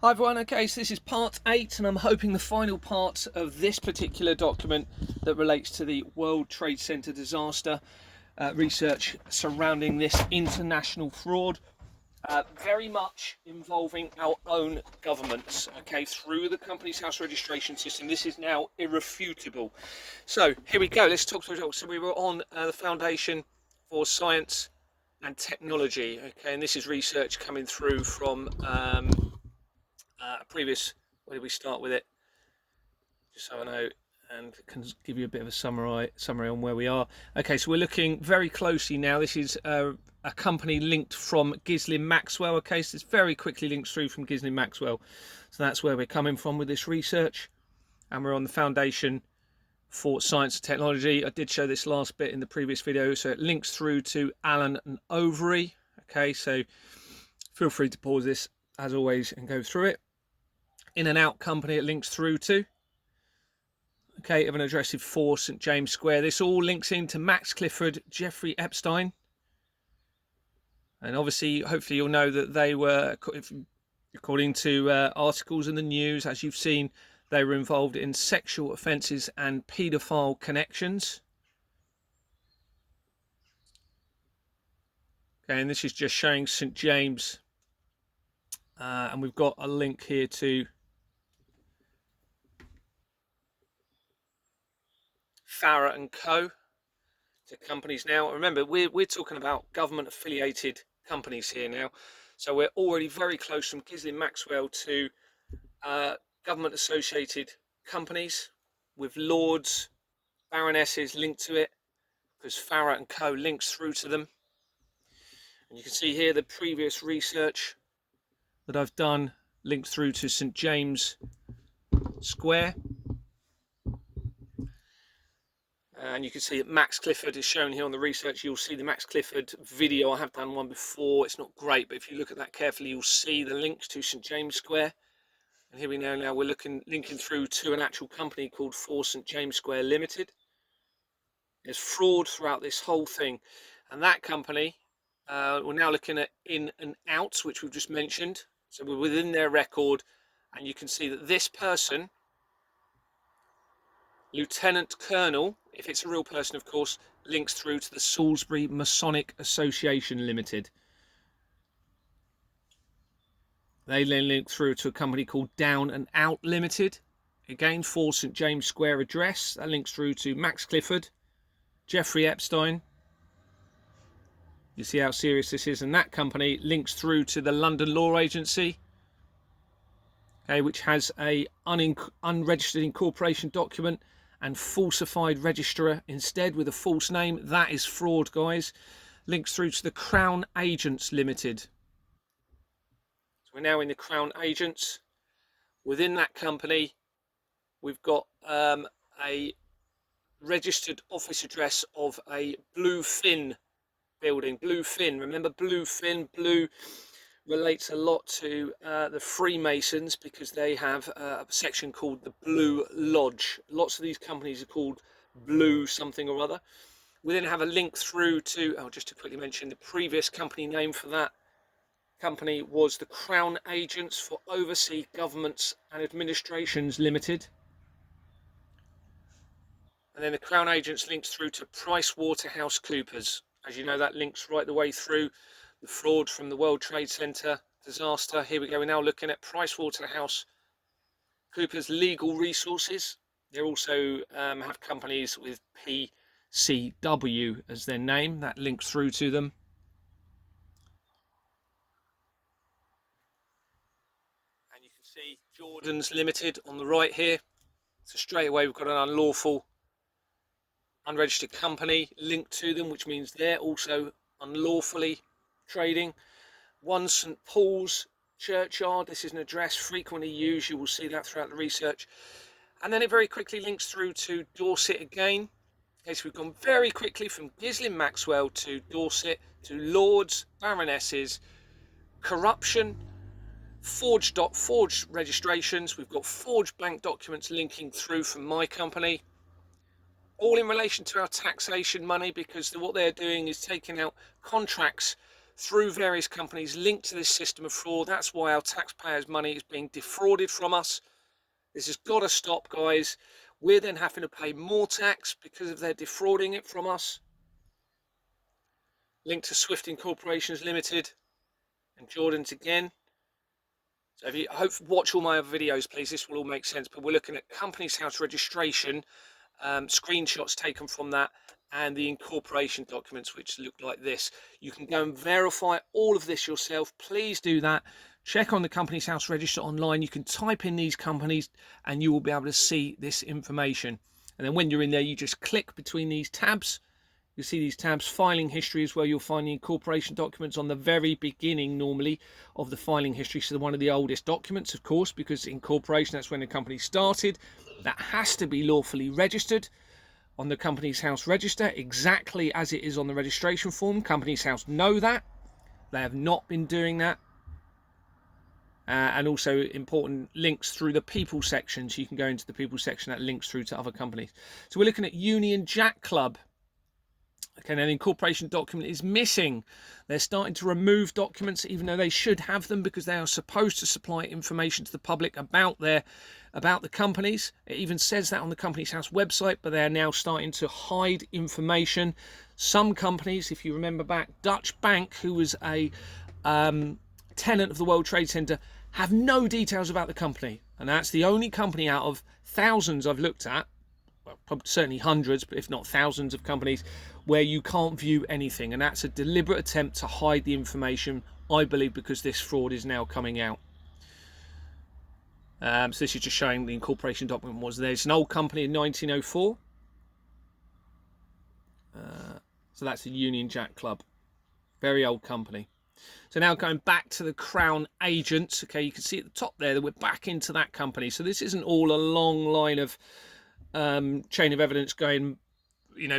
Hi everyone, okay, so this is part 8 and I'm hoping the final part of this particular document that relates to the World Trade Center disaster, research surrounding this international fraud, very much involving our own governments, okay, through the Companies House registration system. This is now irrefutable. So here we go, let's talk through it. So we were on the Foundation for Science and Technology, okay, and this is research coming through from previous, where did we start with it, just so I know and can give you a bit of a summary on where we are. Okay, so we're looking very closely now. This is a company linked from Ghislaine Maxwell. Okay, so it's very quickly linked through from Ghislaine Maxwell, so that's where we're coming from with this research, and we're on the Foundation for Science and Technology. I did show this last bit in the previous video, so it links through to Allen and Overy. Okay, so feel free to pause this as always and go through it. In and Out company it links through to. Okay, of an address of 4 St James Square. This all links into Max Clifford, Jeffrey Epstein. And obviously, hopefully you'll know that they were, according to articles in the news, as you've seen, they were involved in sexual offences and paedophile connections. Okay, and this is just showing St James. And we've got a link here to Farah and Co. to companies now. Remember, we're talking about government affiliated companies here now, so we're already very close from Ghislaine Maxwell to government associated companies with lords, baronesses linked to it, because Farah and Co. links through to them. And you can see here the previous research that I've done linked through to St James Square. And you can see that Max Clifford is shown here on the research. You'll see the Max Clifford video. I have done one before. It's not great, but if you look at that carefully, you'll see the links to St James Square. And here we know now we're linking through to an actual company called 4 St James Square Limited. There's fraud throughout this whole thing. And that company, we're now looking at In and Out, which we've just mentioned. So we're within their record. And you can see that this person, Lieutenant Colonel, if it's a real person of course, links through to the Salisbury Masonic Association Limited. They then link through to a company called Down and Out Limited. Again, 4 St James Square address. That links through to Max Clifford, Jeffrey Epstein. You see how serious this is. And that company links through to the London Law Agency, okay, which has a unregistered incorporation document and falsified registrar instead with a false name. That is fraud, guys. Links through to the Crown Agents Limited. So we're now in the Crown Agents. Within that company, we've got a registered office address of a Bluefin building. Bluefin, remember Bluefin? Blue relates a lot to the Freemasons, because they have a section called the Blue Lodge. Lots of these companies are called Blue something or other. We then have a link through to, just to quickly mention, the previous company name for that company was the Crown Agents for Overseas Governments and Administrations Limited. And then the Crown Agents links through to PricewaterhouseCoopers. As you know, that links right the way through the fraud from the World Trade Center disaster. Here we go. We're now looking at PricewaterhouseCoopers Legal Resources. They also have companies with PCW as their name. That links through to them. And you can see Jordan's Limited on the right here. So straight away we've got an unlawful, unregistered company linked to them, which means they're also unlawfully trading. 1 St Paul's Churchyard, this is an address frequently used. You will see that throughout the research. And then it very quickly links through to Dorset again. Okay, so we've gone very quickly from Ghislaine Maxwell to Dorset, to lords, baronesses, corruption, forged registrations. We've got forged bank documents linking through from my company, all in relation to our taxation money, because what they're doing is taking out contracts through various companies linked to this system of fraud. That's why our taxpayers' money is being defrauded from us. This has got to stop, guys. We're then having to pay more tax because of their defrauding it from us. Linked to Swifting Corporations Limited and Jordan's again. So if you watch all my other videos, please, this will all make sense. But we're looking at Companies House registration, screenshots taken from that, and the incorporation documents, which look like this. You can go and verify all of this yourself. Please do that. Check on the Companies House register online. You can type in these companies and you will be able to see this information. And then when you're in there, you just click between these tabs. You see these tabs. Filing history is where you'll find the incorporation documents on the very beginning, normally, of the filing history. So one of the oldest documents, of course, because incorporation, that's when the company started. That has to be lawfully registered on the Companies House register, exactly as it is on the registration form. Companies House know that. They have not been doing that. And also important links through the people section. So you can go into the people section that links through to other companies. So we're looking at Union Jack Club. Okay, now the incorporation document is missing. They're starting to remove documents, even though they should have them, because they are supposed to supply information to the public about the companies. It even says that on the Companies House website, but they are now starting to hide information. Some companies, if you remember back, Dutch Bank, who was a tenant of the World Trade Center, have no details about the company, and that's the only company out of thousands I've looked at, well, probably certainly hundreds, but if not thousands of companies, where you can't view anything. And that's a deliberate attempt to hide the information, I believe, because this fraud is now coming out. So this is just showing the incorporation document was there. It's an old company in 1904. So that's the Union Jack Club. Very old company. So now going back to the Crown Agents. Okay, you can see at the top there that we're back into that company. So this isn't all a long line of chain of evidence going,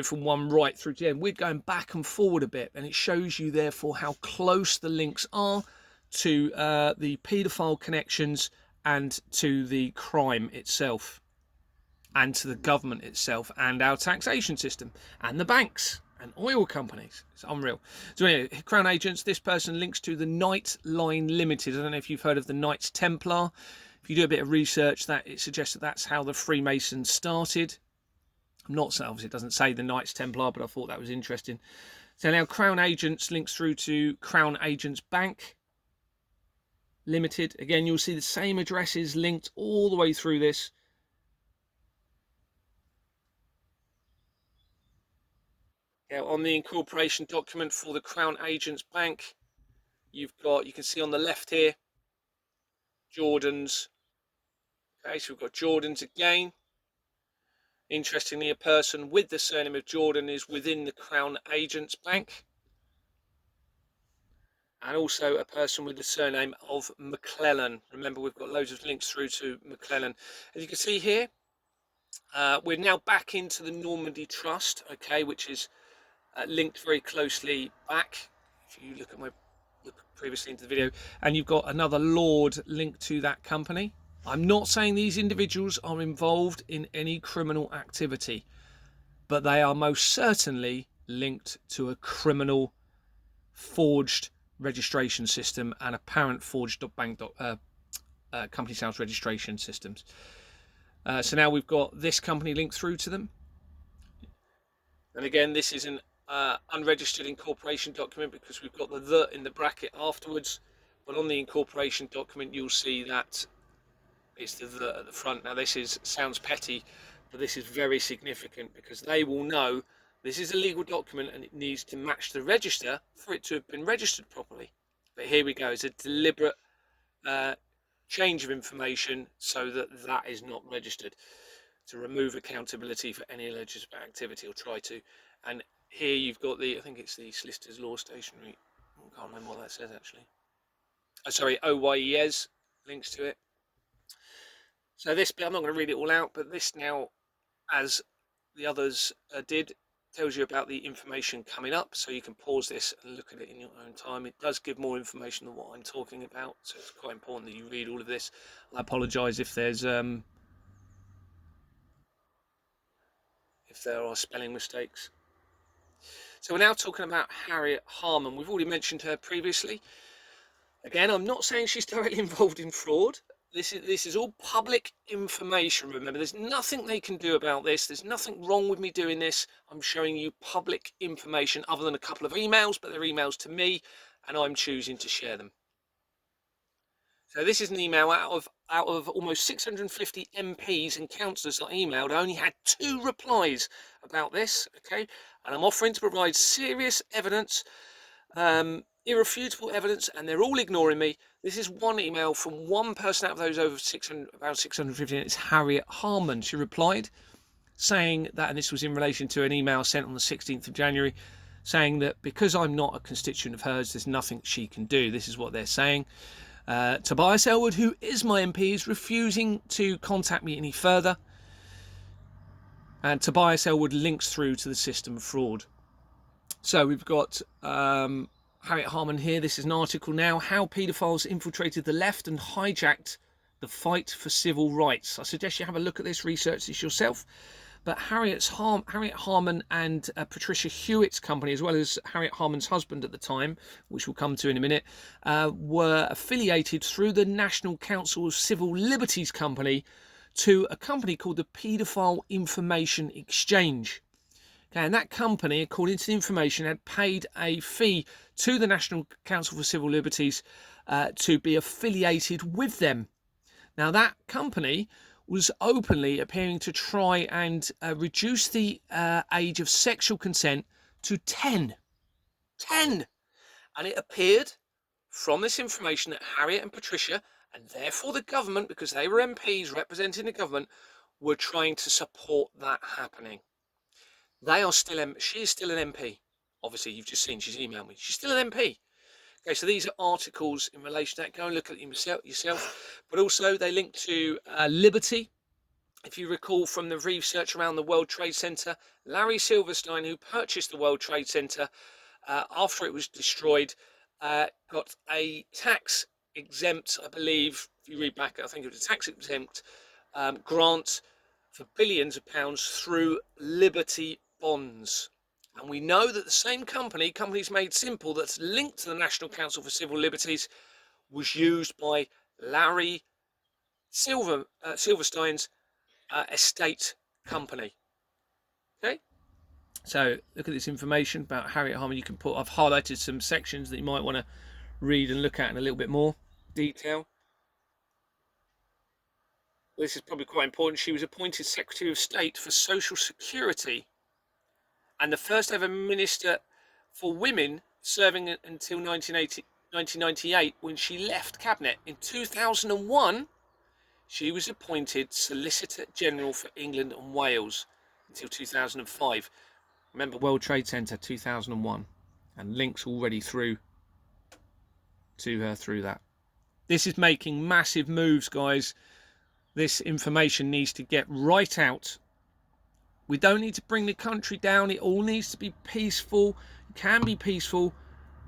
from one right through to the end. We're going back and forward a bit, and it shows you therefore how close the links are to the paedophile connections and to the crime itself, and to the government itself, and our taxation system, and the banks and oil companies. It's unreal. So anyway, Crown Agents, this person links to the Knight Line Limited. I don't know if you've heard of the Knights Templar. If you do a bit of research, that it suggests that that's how the Freemasons started. I'm not saying, obviously it doesn't say the Knights Templar, but I thought that was interesting. So now Crown Agents links through to Crown Agents Bank Limited. Again, you'll see the same addresses linked all the way through this. Now, on the incorporation document for the Crown Agents Bank, you can see on the left here, Jordan's. Okay, so we've got Jordan's again. Interestingly, a person with the surname of Jordan is within the Crown Agents Bank. And also a person with the surname of McClellan. Remember, we've got loads of links through to McClellan. As you can see here, we're now back into the Normandy Trust, okay, which is linked very closely back. If you look previously into the video, and you've got another Lord linked to that company. I'm not saying these individuals are involved in any criminal activity, but they are most certainly linked to a criminal forged registration system and apparent forged Companies House registration systems. So now we've got this company linked through to them. And again, this is an unregistered incorporation document because we've got the in the bracket afterwards. But on the incorporation document, you'll see that it's the at the front. Now this sounds petty, but this is very significant because they will know this is a legal document and it needs to match the register for it to have been registered properly. But here we go, it's a deliberate change of information so that that is not registered, to remove accountability for any alleged activity, or try to. And here you've got I think it's the Solicitors Law Stationery, I can't remember what that says actually. Sorry, OYES links to it. So this bit, I'm not going to read it all out, but this now, as the others did, tells you about the information coming up, so you can pause this and look at it in your own time. It does give more information than what I'm talking about, so it's quite important that you read all of this. I apologise if there are spelling mistakes. So we're now talking about Harriet Harman. We've already mentioned her previously. Again, I'm not saying she's directly involved in fraud. This is all public information. Remember, there's nothing they can do about this. There's nothing wrong with me doing this. I'm showing you public information other than a couple of emails, but they're emails to me, and I'm choosing to share them. So this is an email out of almost 650 MPs and councillors that I emailed. I only had 2 replies about this, okay? And I'm offering to provide serious evidence, irrefutable evidence, and they're all ignoring me. This is one email from one person out of those over 600, about 650, and it's Harriet Harman. She replied saying that, and this was in relation to an email sent on the 16th of January, saying that because I'm not a constituent of hers, there's nothing she can do. This is what they're saying. Tobias Ellwood, who is my MP, is refusing to contact me any further. And Tobias Ellwood links through to the system of fraud. So we've got Harriet Harman here. This is an article now, How Paedophiles Infiltrated the Left and Hijacked the Fight for Civil Rights. I suggest you have a look at this, research this yourself. But Harriet Harman and Patricia Hewitt's company, as well as Harriet Harman's husband at the time, which we'll come to in a minute, were affiliated through the National Council of Civil Liberties Company to a company called the Paedophile Information Exchange. Okay, and that company, according to the information, had paid a fee to the National Council for Civil Liberties to be affiliated with them. Now, that company was openly appearing to try and reduce the age of sexual consent to 10. 10! And it appeared from this information that Harriet and Patricia, and therefore the government, because they were MPs representing the government, were trying to support that happening. They are still, she is still an MP. Obviously, you've just seen she's emailed me. She's still an MP. Okay, so these are articles in relation to that. Go and look at them yourself. But also they link to Liberty. If you recall from the research around the World Trade Center, Larry Silverstein, who purchased the World Trade Center after it was destroyed, got a tax exempt, I believe, if you read back, I think it was a tax exempt grant for billions of pounds through Liberty bonds. And we know that the same company, Companies Made Simple, that's linked to the National Council for Civil Liberties, was used by Larry Silverstein's estate company. Okay, so look at this information about Harriet Harman. You can put, I've highlighted some sections that you might want to read and look at in a little bit more detail. This is probably quite important. She was appointed Secretary of State for Social Security and the first ever Minister for Women, serving until 1998 when she left Cabinet. In 2001, she was appointed Solicitor General for England and Wales until 2005. Remember, World Trade Center 2001, and links already through to her through that. This is making massive moves, guys. This information needs to get right out. We don't need to bring the country down. It all needs to be peaceful. It can be peaceful,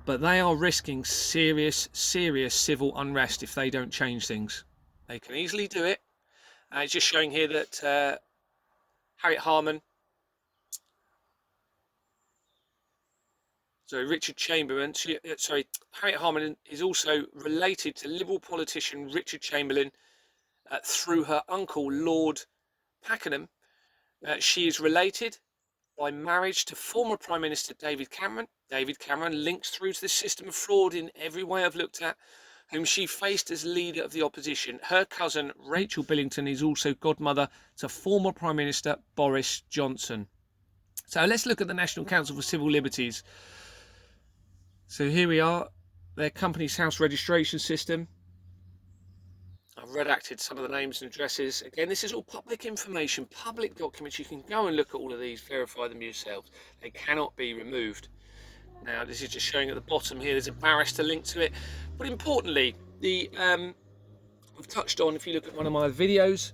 but they are risking serious civil unrest if they don't change things. They can easily do it. It's just showing here that Harriet Harman, Richard Chamberlain, Harriet Harman is also related to Liberal politician Richard Chamberlain through her uncle, Lord Pakenham. She is related by marriage to former Prime Minister David Cameron. David Cameron links through to the system of fraud in every way I've looked at, whom she faced as leader of the opposition. Her cousin, Rachel Billington, is also godmother to former Prime Minister Boris Johnson. So let's look at the National Council for Civil Liberties. So here we are, their company's house registration system. I've redacted some of the names and addresses. Again, this is all public information, public documents. You can go and look at all of these, verify them yourselves. They cannot be removed. Now, this is just showing at the bottom here, there's a barrister link to it. But importantly, we've touched on, if you look at one of my videos,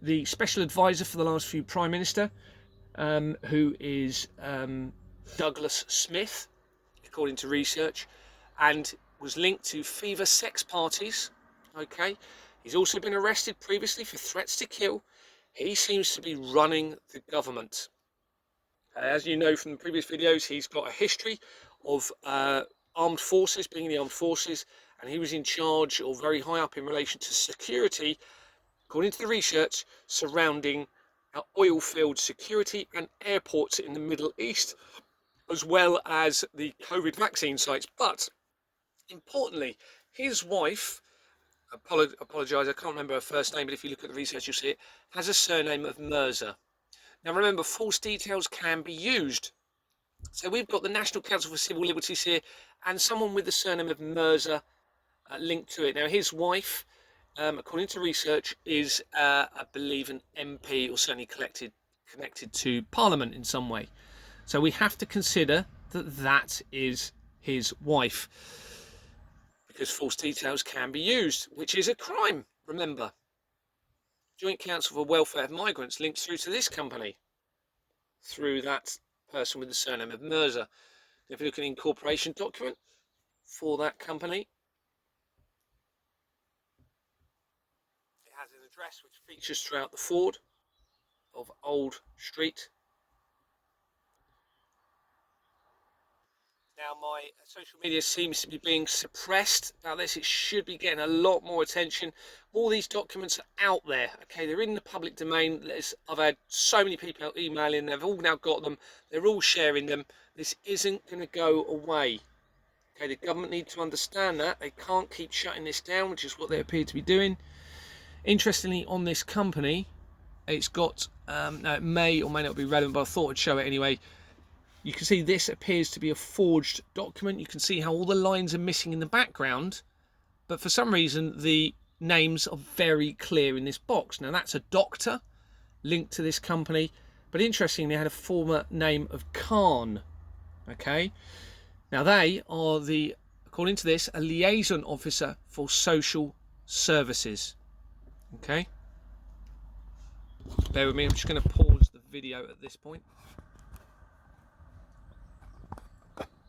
the special advisor for the last few Prime Minister, who is Douglas Smith, according to research, and was linked to Fever sex parties. Okay, he's also been arrested previously for threats to kill. He seems to be running the government. As you know from the previous videos, he's got a history of armed forces, being in the armed forces, and he was in charge or very high up in relation to security, according to the research, surrounding oil field security and airports in the Middle East, as well as the COVID vaccine sites. But importantly, his wife, apologise, I can't remember her first name, but if you look at the research, you'll see it, has a surname of Mirza. Now remember, false details can be used. So we've got the National Council for Civil Liberties here, and someone with the surname of Mirza linked to it. Now his wife, according to research, is, I believe, an MP, or certainly connected to Parliament in some way. So we have to consider that that is his wife, because false details can be used, which is a crime, remember. Joint Council for Welfare of Migrants links through to this company, through that person with the surname of Mirza. If you look at an incorporation document for that company, it has an address which features throughout the Ford of Old Street. Now my social media seems to be being suppressed. Now this, it should be getting a lot more attention. All these documents are out there, okay, they're in the public domain. I've had so many people emailing, they've all now got them, they're all sharing them. This isn't going to go away. Okay, the government need to understand that. They can't keep shutting this down, which is what they appear to be doing. Interestingly, on this company, it's got, now it may or may not be relevant, but I thought I'd show it anyway. You can see this appears to be a forged document. You can see how all the lines are missing in the background, but for some reason the names are very clear in this box. Now that's a doctor linked to this company, but interestingly they had a former name of Khan. Okay, now they are the, according to this, a liaison officer for social services. Okay, bear with me, I'm just going to pause the video at this point.